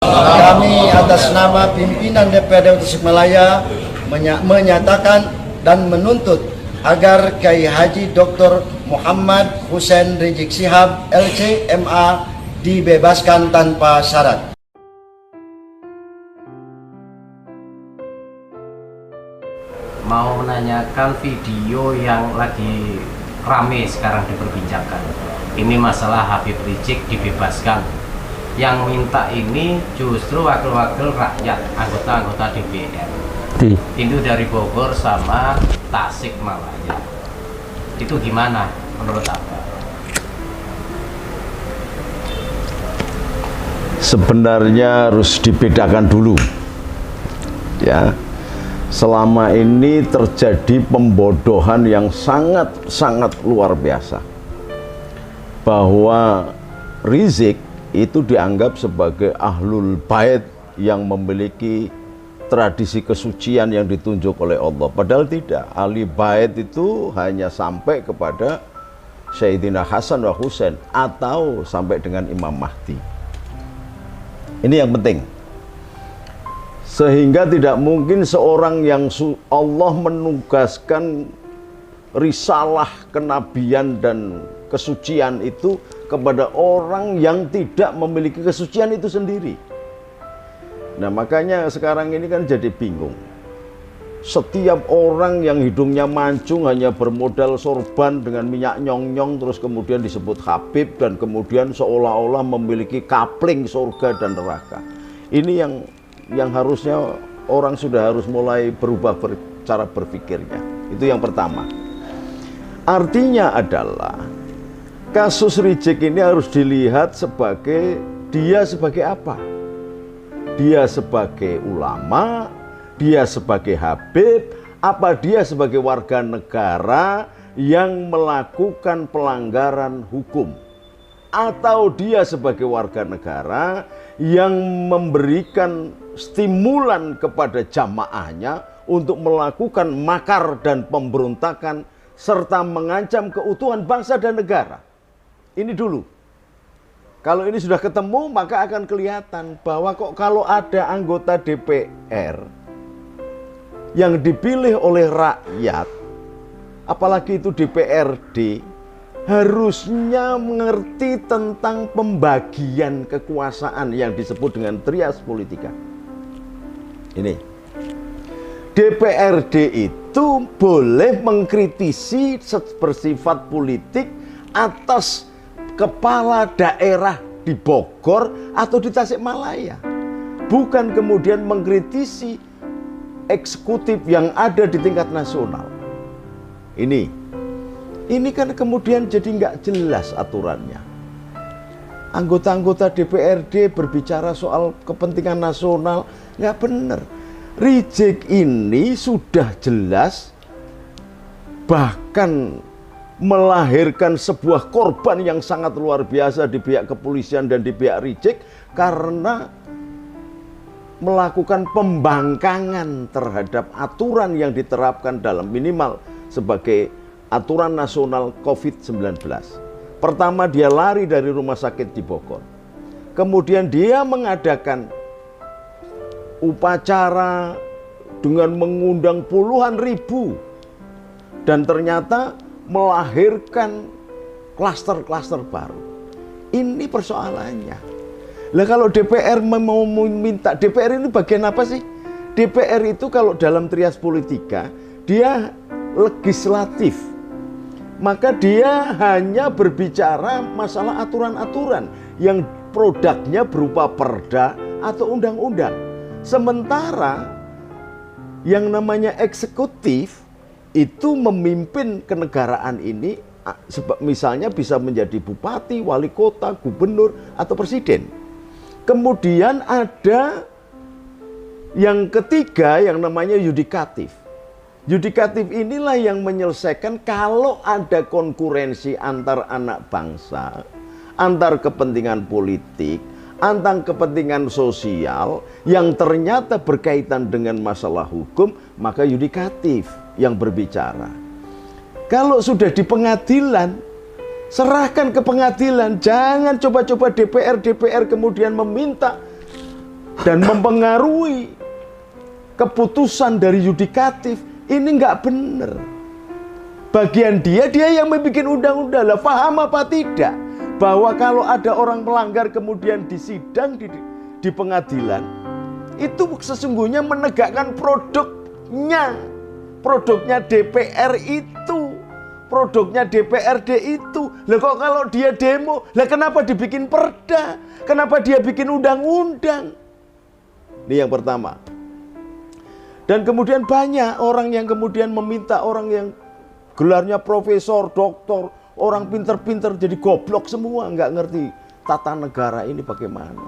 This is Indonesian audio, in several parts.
Kami atas nama pimpinan DPRD Tasikmalaya menyatakan dan menuntut agar Kiai Haji Dr. Muhammad Hussein Rizik Syihab LC MA dibebaskan tanpa syarat. Mau menanyakan video yang lagi rame sekarang diperbincangkan. Ini masalah Habib Rizik dibebaskan. Yang minta ini justru wakil-wakil rakyat, anggota-anggota DPR. Itu dari Bogor sama Tasikmalaya. Itu gimana menurut Abah? Sebenarnya harus dibedakan dulu. Ya. Selama ini terjadi pembodohan yang sangat luar biasa. Bahwa Rizik itu dianggap sebagai ahlul bait yang memiliki tradisi kesucian yang ditunjuk oleh Allah. Padahal tidak. Ahli bait itu hanya sampai kepada Sayyidina Hasan wa Husain atau sampai dengan Imam Mahdi. Ini yang penting. Sehingga tidak mungkin seorang yang Allah menugaskan risalah kenabian dan kesucian itu kepada orang yang tidak memiliki kesucian itu sendiri. Nah, makanya sekarang ini kan jadi bingung. Setiap orang yang hidungnya mancung hanya bermodal sorban dengan minyak nyong-nyong terus kemudian disebut Habib dan kemudian seolah-olah memiliki kapling surga dan neraka. Ini yang harusnya orang sudah harus mulai berubah cara berpikirnya. Itu yang pertama. Artinya adalah kasus Rizik ini harus dilihat sebagai dia sebagai apa? Dia sebagai ulama, dia sebagai Habib, apa dia sebagai warga negara yang melakukan pelanggaran hukum? Atau dia sebagai warga negara yang memberikan stimulan kepada jamaahnya untuk melakukan makar dan pemberontakan serta mengancam keutuhan bangsa dan negara. Ini dulu. Kalau ini sudah ketemu, maka akan kelihatan bahwa kok kalau ada anggota DPR yang dipilih oleh rakyat, apalagi itu DPRD, harusnya mengerti tentang pembagian kekuasaan yang disebut dengan trias politika. Ini DPRD itu boleh mengkritisi bersifat politik atas kepala daerah di Bogor atau di Tasikmalaya, bukan kemudian mengkritisi eksekutif yang ada di tingkat nasional. Ini kan kemudian jadi nggak jelas aturannya. Anggota-anggota DPRD berbicara soal kepentingan nasional, nggak benar. Rizik ini sudah jelas bahkan melahirkan sebuah korban yang sangat luar biasa di pihak kepolisian dan di pihak Rizik karena melakukan pembangkangan terhadap aturan yang diterapkan dalam minimal sebagai aturan nasional COVID-19. Pertama, dia lari dari rumah sakit di Bogor. Kemudian dia mengadakan upacara dengan mengundang puluhan ribu. Dan ternyata melahirkan klaster-klaster baru. Ini persoalannya. Lah kalau DPR mau minta, DPR ini bagian apa sih? DPR itu kalau dalam trias politika, dia legislatif. Maka dia hanya berbicara masalah aturan-aturan yang produknya berupa perda atau undang-undang. Sementara yang namanya eksekutif itu memimpin kenegaraan ini, misalnya bisa menjadi bupati, wali kota, gubernur, atau presiden. Kemudian ada yang ketiga yang namanya yudikatif. Yudikatif inilah yang menyelesaikan kalau ada konkurensi antar anak bangsa, antar kepentingan politik, antar kepentingan sosial yang ternyata berkaitan dengan masalah hukum, maka yudikatif yang berbicara. Kalau sudah di pengadilan, serahkan ke pengadilan. Jangan coba-coba DPR kemudian meminta dan mempengaruhi keputusan dari yudikatif, ini nggak benar. Bagian dia yang membuat undang-undang. Lah, paham apa tidak bahwa kalau ada orang melanggar kemudian disidang di pengadilan, itu sesungguhnya menegakkan produknya DPR itu, produknya DPRD itu. Lah kok kalau dia demo, lah kenapa dibikin perda? Kenapa dia bikin undang-undang? Ini yang pertama. Dan kemudian banyak orang yang kemudian meminta orang yang gelarnya profesor, doktor, orang pinter-pinter jadi goblok semua, nggak ngerti tata negara ini bagaimana.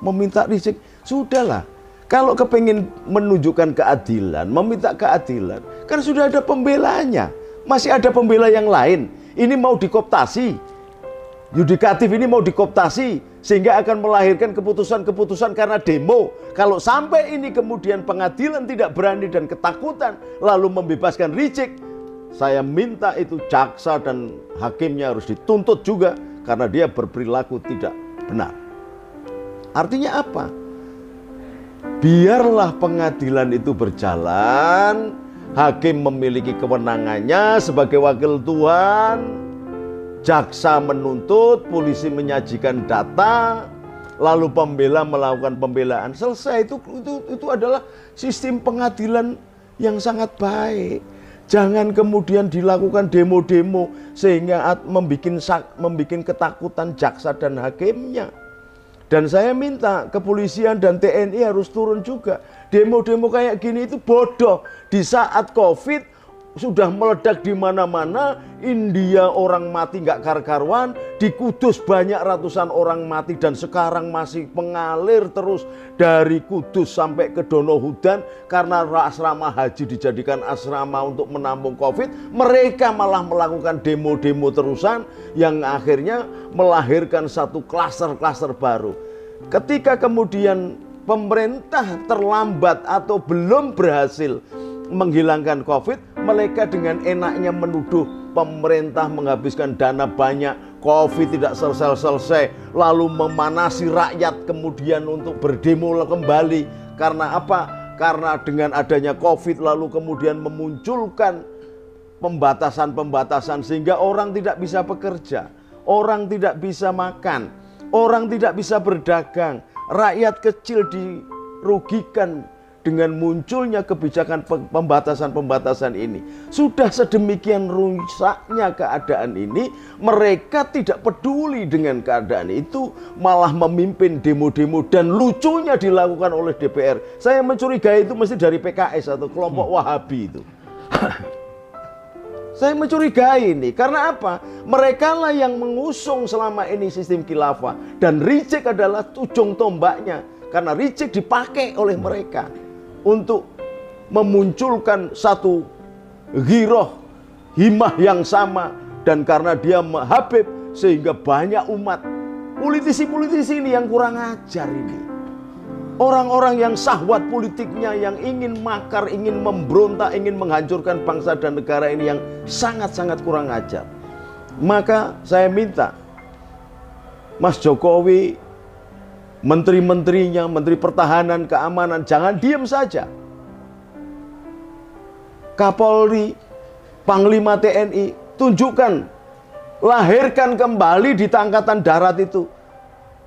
Meminta rizik, sudahlah. Kalau kepengen menunjukkan keadilan, meminta keadilan, kan sudah ada pembelanya. Masih ada pembela yang lain. Ini mau dikooptasi. Yudikatif ini mau dikooptasi sehingga akan melahirkan keputusan-keputusan karena demo. Kalau sampai ini kemudian pengadilan tidak berani dan ketakutan lalu membebaskan Rizik, saya minta itu jaksa dan hakimnya harus dituntut juga karena dia berperilaku tidak benar. Artinya apa? Biarlah pengadilan itu berjalan, hakim memiliki kewenangannya sebagai wakil Tuhan, jaksa menuntut, polisi menyajikan data, lalu pembela melakukan pembelaan. Selesai. Itu adalah sistem pengadilan yang sangat baik. Jangan kemudian dilakukan demo-demo sehingga membuat ketakutan jaksa dan hakimnya. Dan saya minta kepolisian dan TNI harus turun juga. Demo-demo kayak gini itu bodoh. Di saat COVID sudah meledak di mana-mana, India orang mati nggak karu-karuan, di Kudus banyak ratusan orang mati dan sekarang masih mengalir terus dari Kudus sampai ke Donohudan karena asrama haji dijadikan asrama untuk menampung COVID. Mereka malah melakukan demo-demo terusan yang akhirnya melahirkan satu klaster-klaster baru. Ketika kemudian pemerintah terlambat atau belum berhasil menghilangkan COVID, mereka dengan enaknya menuduh pemerintah menghabiskan dana banyak, COVID tidak selesai-selesai, lalu memanasi rakyat kemudian untuk berdemo kembali. Karena apa? Karena dengan adanya COVID lalu kemudian memunculkan pembatasan-pembatasan sehingga orang tidak bisa bekerja, orang tidak bisa makan, orang tidak bisa berdagang, rakyat kecil dirugikan dengan munculnya kebijakan pembatasan-pembatasan ini. Sudah sedemikian rusaknya keadaan ini, mereka tidak peduli dengan keadaan itu, malah memimpin demo-demo dan lucunya dilakukan oleh DPR. Saya mencurigai itu mesti dari PKS atau kelompok Wahabi itu. Saya mencurigai ini, karena apa? Mereka lah yang mengusung selama ini sistem khilafah. Dan Rizik adalah ujung tombaknya, karena Rizik dipakai oleh mereka untuk memunculkan satu ghiroh, himah yang sama. Dan karena dia Habib, sehingga banyak umat. Politisi-politisi ini yang kurang ajar ini. Orang-orang yang syahwat politiknya, yang ingin makar, ingin memberontak, ingin menghancurkan bangsa dan negara ini yang sangat-sangat kurang ajar. Maka saya minta Mas Jokowi, menteri-menterinya, menteri pertahanan, keamanan, jangan diam saja. Kapolri, Panglima TNI, tunjukkan, lahirkan kembali di Angkatan Darat itu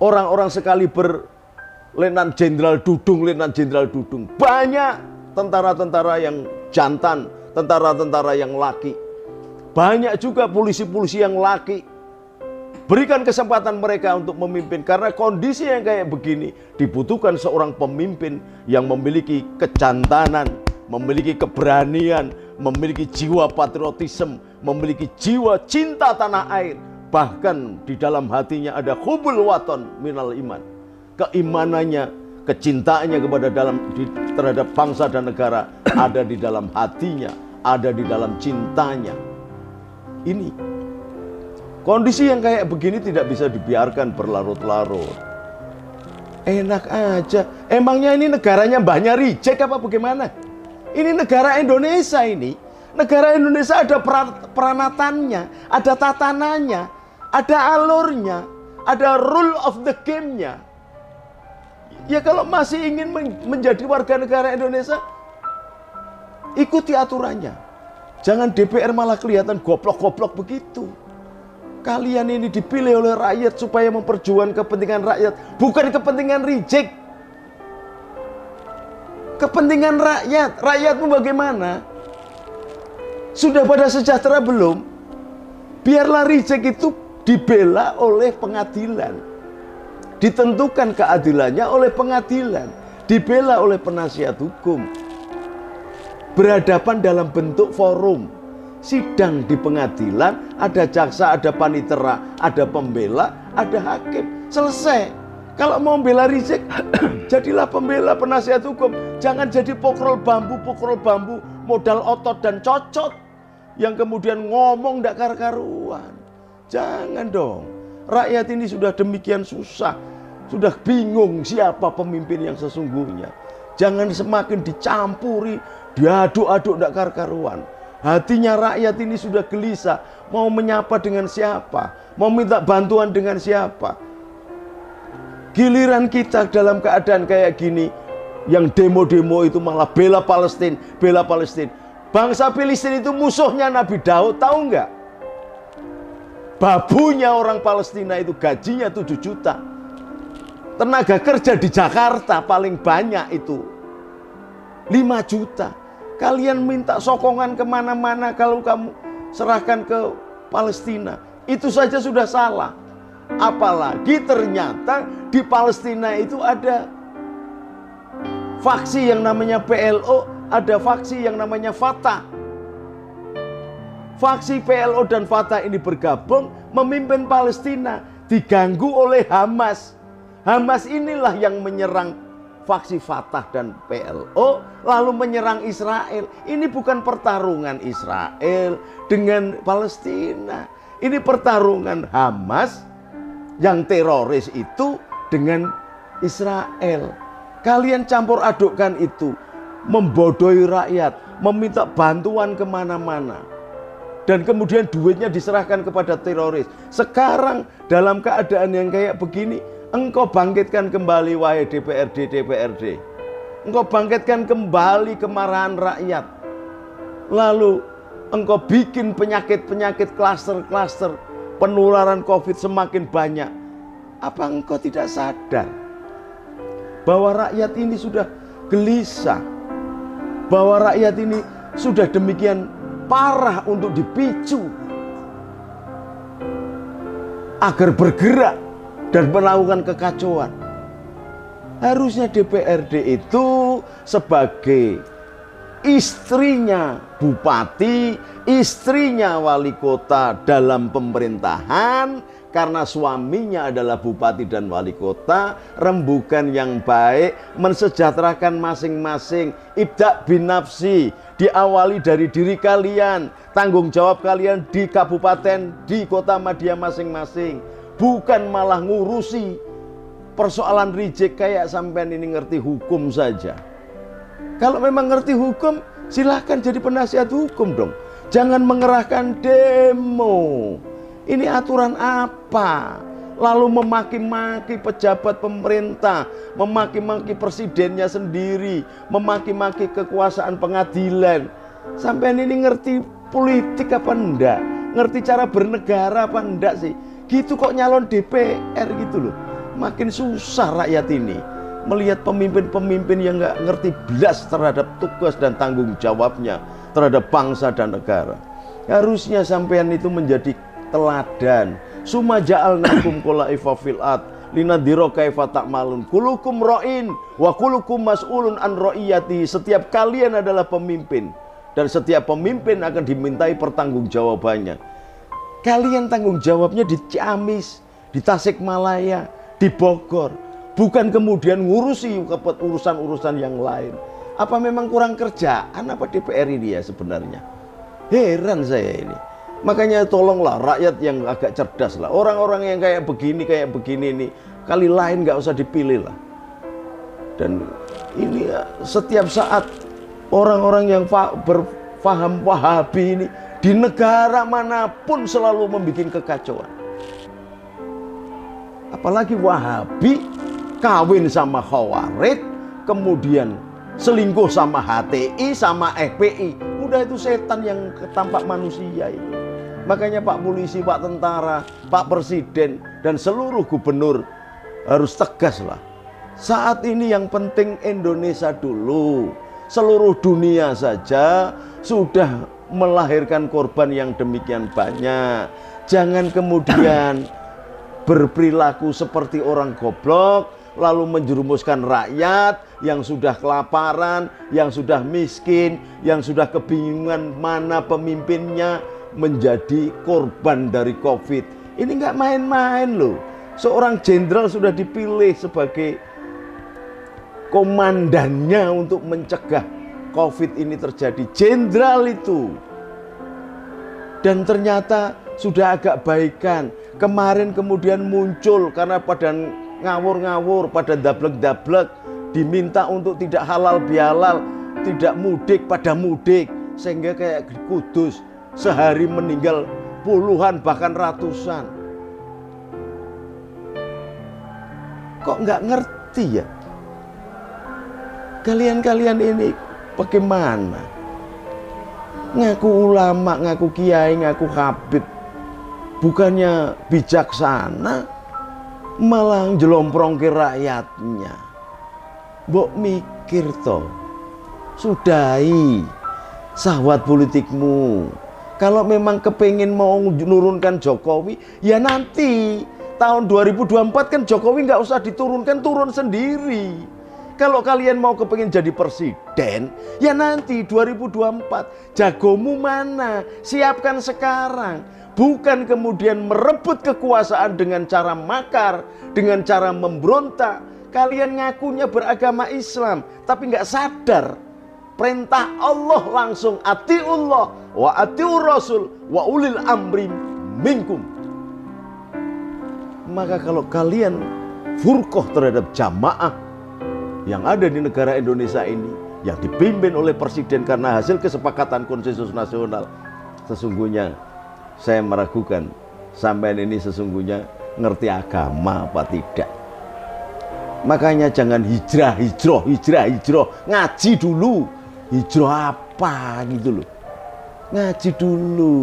orang-orang sekaliber Letnan Jenderal Dudung, Letnan Jenderal Dudung. Banyak tentara-tentara yang jantan, tentara-tentara yang laki. Banyak juga polisi-polisi yang laki. Berikan kesempatan mereka untuk memimpin, karena kondisi yang kayak begini dibutuhkan seorang pemimpin yang memiliki kejantanan, memiliki keberanian, memiliki jiwa patriotisme, memiliki jiwa cinta tanah air. Bahkan di dalam hatinya ada hubul waton minal iman. Keimanannya, kecintaannya terhadap bangsa dan negara ada di dalam hatinya, ada di dalam cintanya. Ini kondisi yang kayak begini tidak bisa dibiarkan berlarut-larut. Enak aja. Emangnya ini negaranya banyak Rizik apa bagaimana? Ini negara Indonesia ini. Negara Indonesia ada peranatannya, ada tatanannya, ada alurnya, ada rule of the game-nya. Ya kalau masih ingin menjadi warga negara Indonesia, ikuti aturannya. Jangan DPR malah kelihatan goblok-goblok begitu. Kalian ini dipilih oleh rakyat supaya memperjuangkan kepentingan rakyat, bukan kepentingan reject. Kepentingan rakyat. Rakyatmu bagaimana? Sudah pada sejahtera belum? Biarlah reject itu dibela oleh pengadilan. Ditentukan keadilannya oleh pengadilan, dibela oleh penasihat hukum, berhadapan dalam bentuk forum, sidang di pengadilan, ada jaksa, ada panitera, ada pembela, ada hakim, selesai. Kalau mau bela reject, jadilah pembela penasihat hukum, jangan jadi pokral bambu, modal otot dan cocot, yang kemudian ngomong ndak karu-karuan. Jangan dong. Rakyat ini sudah demikian susah, sudah bingung siapa pemimpin yang sesungguhnya. Jangan semakin dicampuri, diaduk-aduk ndak karu-karuan. Hatinya rakyat ini sudah gelisah, mau menyapa dengan siapa, mau minta bantuan dengan siapa. Giliran kita dalam keadaan kayak gini, yang demo-demo itu malah bela Palestina, bela Palestina. Bangsa Filistin itu musuhnya Nabi Daud, tahu nggak? Babunya orang Palestina itu gajinya 7 juta. Tenaga kerja di Jakarta paling banyak itu 5 juta. Kalian minta sokongan kemana-mana kalau kamu serahkan ke Palestina. Itu saja sudah salah. Apalagi ternyata di Palestina itu ada faksi yang namanya PLO, ada faksi yang namanya Fatah. Faksi PLO dan Fatah ini bergabung memimpin Palestina, diganggu oleh Hamas. Hamas inilah yang menyerang faksi Fatah dan PLO, lalu menyerang Israel. Ini bukan pertarungan Israel dengan Palestina. Ini pertarungan Hamas yang teroris itu dengan Israel. Kalian campur adukkan itu, membodohi rakyat, meminta bantuan kemana-mana. Dan kemudian duitnya diserahkan kepada teroris. Sekarang dalam keadaan yang kayak begini, engkau bangkitkan kembali wahai DPRD. Engkau bangkitkan kembali kemarahan rakyat. Lalu engkau bikin penyakit-penyakit klaster-klaster, penularan COVID semakin banyak. Apa engkau tidak sadar bahwa rakyat ini sudah gelisah, bahwa rakyat ini sudah demikian parah untuk dipicu agar bergerak dan melakukan kekacauan? Harusnya DPRD itu sebagai istrinya bupati, istrinya wali kota dalam pemerintahan, karena suaminya adalah bupati dan wali kota, rembukan yang baik, mensejahterakan masing-masing. Ibda bin nafsi, diawali dari diri kalian, tanggung jawab kalian di kabupaten, di kota Madia masing-masing, bukan malah ngurusi persoalan reject kayak sampean ini ngerti hukum saja. Kalau memang ngerti hukum, silahkan jadi penasihat hukum dong. Jangan mengerahkan demo. Ini aturan apa? Lalu memaki-maki pejabat pemerintah, memaki-maki presidennya sendiri, memaki-maki kekuasaan pengadilan. Sampai ini ngerti politik apa enggak? Ngerti cara bernegara apa enggak sih? Gitu kok nyalon DPR gitu loh. Makin susah rakyat ini melihat pemimpin-pemimpin yang nggak ngerti belas terhadap tugas dan tanggung jawabnya terhadap bangsa dan negara. Harusnya sampean itu menjadi teladan. Summa ja'alnakum khulaifa fil ard linadhira kaifa ta'malun. Kulukum ra'in wa kulukum mas'ulun an ra'iyati. Setiap kalian adalah pemimpin dan setiap pemimpin akan dimintai pertanggungjawabannya. Kalian tanggung jawabnya di Ciamis, di Tasikmalaya, di Bogor. Bukan kemudian ngurusi urusan-urusan yang lain. Apa memang kurang kerjaan apa DPR ini ya sebenarnya? Heran saya ini. Makanya tolonglah rakyat yang agak cerdas lah. Orang-orang yang kayak begini ini kali lain nggak usah dipilih lah. Dan ini setiap saat orang-orang yang berfaham Wahabi ini di negara manapun selalu membuat kekacauan. Apalagi Wahabi kawin sama Khawarij, kemudian selingkuh sama HTI, sama FPI. Udah itu setan yang tampak manusia itu. Makanya Pak Polisi, Pak Tentara, Pak Presiden, dan seluruh gubernur harus tegas lah. Saat ini yang penting Indonesia dulu. Seluruh dunia saja sudah melahirkan korban yang demikian banyak. Jangan kemudian berperilaku seperti orang goblok, lalu menjerumuskan rakyat yang sudah kelaparan, yang sudah miskin, yang sudah kebingungan mana pemimpinnya, menjadi korban dari COVID. Ini nggak main-main loh. Seorang jenderal sudah dipilih sebagai komandannya untuk mencegah COVID ini terjadi. Jenderal itu. Dan ternyata sudah agak baikan. Kemarin kemudian muncul karena pada ngawur-ngawur, pada dablek-dablek, diminta untuk tidak halal bihalal, tidak mudik pada mudik, sehingga kayak di Kudus sehari meninggal puluhan bahkan ratusan. Kok nggak ngerti ya? Kalian-kalian ini bagaimana? Ngaku ulama, ngaku kiai, ngaku habib, bukannya bijaksana, malah jelomprong ke rakyatnya. Mbok mikir toh, sudahi sahwat politikmu. Kalau memang kepingin mau menurunkan Jokowi, ya nanti tahun 2024 kan Jokowi nggak usah diturunkan, turun sendiri. Kalau kalian mau kepingin jadi presiden, ya nanti 2024 jagomu mana? Siapkan sekarang. Bukan kemudian merebut kekuasaan dengan cara makar, dengan cara memberontak. Kalian ngakunya beragama Islam, tapi nggak sadar. Perintah Allah langsung atiullah wa atiur rasul wa ulil amri minkum. Maka kalau kalian furqah terhadap jamaah yang ada di negara Indonesia ini, yang dipimpin oleh presiden karena hasil kesepakatan konsensus nasional, sesungguhnya saya meragukan sampean ini sesungguhnya ngerti agama apa tidak. Makanya jangan hijrah, ngaji dulu. Hijrah apa gitu loh. Ngaji dulu.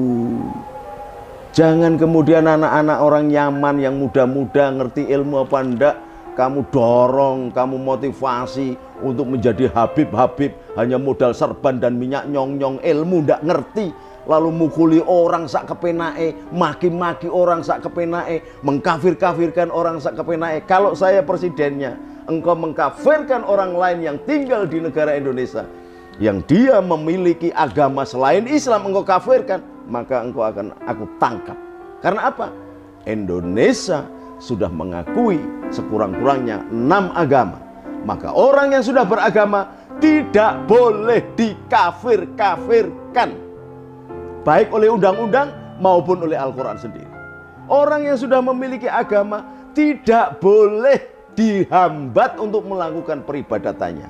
Jangan kemudian anak-anak orang Yaman yang muda-muda ngerti ilmu apa enggak, kamu dorong, kamu motivasi untuk menjadi habib-habib, hanya modal serban dan minyak nyong-nyong, ilmu ndak ngerti, lalu mukuli orang sak kepenae, maki-maki orang sak kepenae, mengkafir-kafirkan orang sak kepenae. Kalau saya presidennya, engkau mengkafirkan orang lain yang tinggal di negara Indonesia, yang dia memiliki agama selain Islam, engkau kafirkan, maka engkau akan aku tangkap. Karena apa? Indonesia sudah mengakui sekurang-kurangnya 6 agama. Maka orang yang sudah beragama tidak boleh dikafir-kafirkan, baik oleh undang-undang maupun oleh Al-Quran sendiri. Orang yang sudah memiliki agama tidak boleh dihambat untuk melakukan peribadatannya.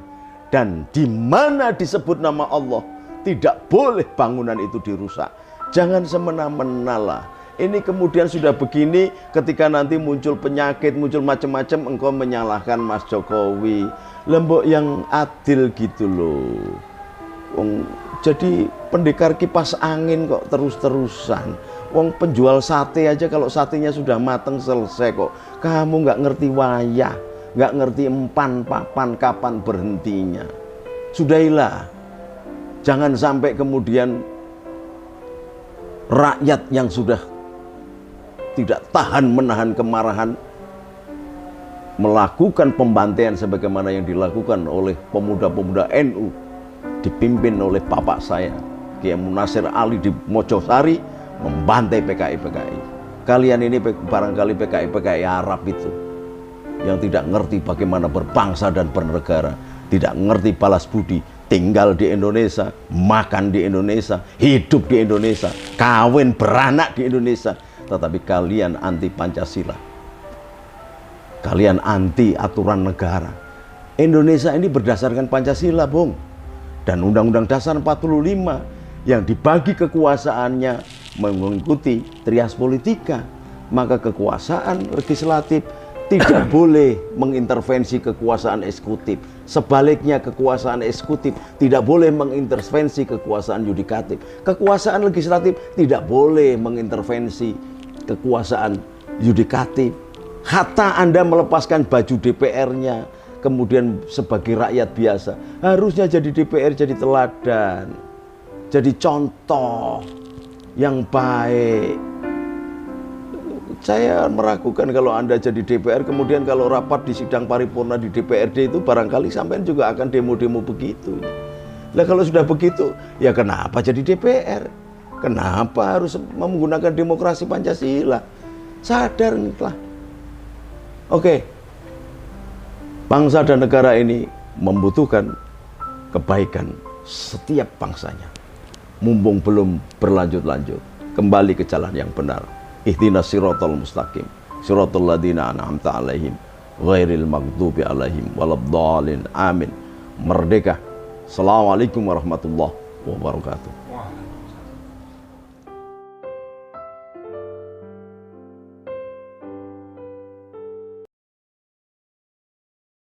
Dan di mana disebut nama Allah, tidak boleh bangunan itu dirusak. Jangan semena-mena lah. Ini kemudian sudah begini, ketika nanti muncul penyakit, muncul macam-macam, engkau menyalahkan Mas Jokowi. Lembok yang adil gitu loh. Jadi pendekar kipas angin kok terus-terusan. Wong penjual sate aja kalau satenya sudah mateng selesai kok. Kamu nggak ngerti wayah, nggak ngerti empan papan kapan berhentinya. Sudahilah. Jangan sampai kemudian rakyat yang sudah tidak tahan menahan kemarahan melakukan pembantaian sebagaimana yang dilakukan oleh pemuda-pemuda NU dipimpin oleh bapak saya Kiai Munasir Ali di Mojosari, membantai PKI. Kalian ini barangkali PKI Arab itu yang tidak ngerti bagaimana berbangsa dan bernegara, tidak ngerti balas budi, tinggal di Indonesia, makan di Indonesia, hidup di Indonesia, kawin beranak di Indonesia, tetapi kalian anti Pancasila. Kalian anti aturan negara. Indonesia ini berdasarkan Pancasila, Bung. Dan Undang-Undang Dasar 45 yang dibagi kekuasaannya mengikuti trias politika. Maka kekuasaan legislatif, tidak boleh mengintervensi kekuasaan eksekutif. Sebaliknya, kekuasaan eksekutif tidak boleh mengintervensi kekuasaan yudikatif. Kekuasaan legislatif tidak boleh mengintervensi kekuasaan yudikatif. Hatta Anda melepaskan baju DPR-nya, kemudian sebagai rakyat biasa, harusnya jadi DPR jadi teladan, jadi contoh yang baik. Saya meragukan kalau Anda jadi DPR, kemudian kalau rapat di sidang paripurna di DPRD itu barangkali sampean juga akan demo-demo begitu. Nah kalau sudah begitu, ya kenapa jadi DPR? Kenapa harus menggunakan demokrasi Pancasila? Sadarlah. Oke, bangsa dan negara ini membutuhkan kebaikan setiap bangsanya. Mumpung belum berlanjut-lanjut, kembali ke jalan yang benar. Ihdinas siratal mustaqim, siratal ladzina an'amta 'alaihim, ghairil maghdubi 'alaihim waladdallin. Amin. Merdeka. Assalamualaikum warahmatullahi wabarakatuh.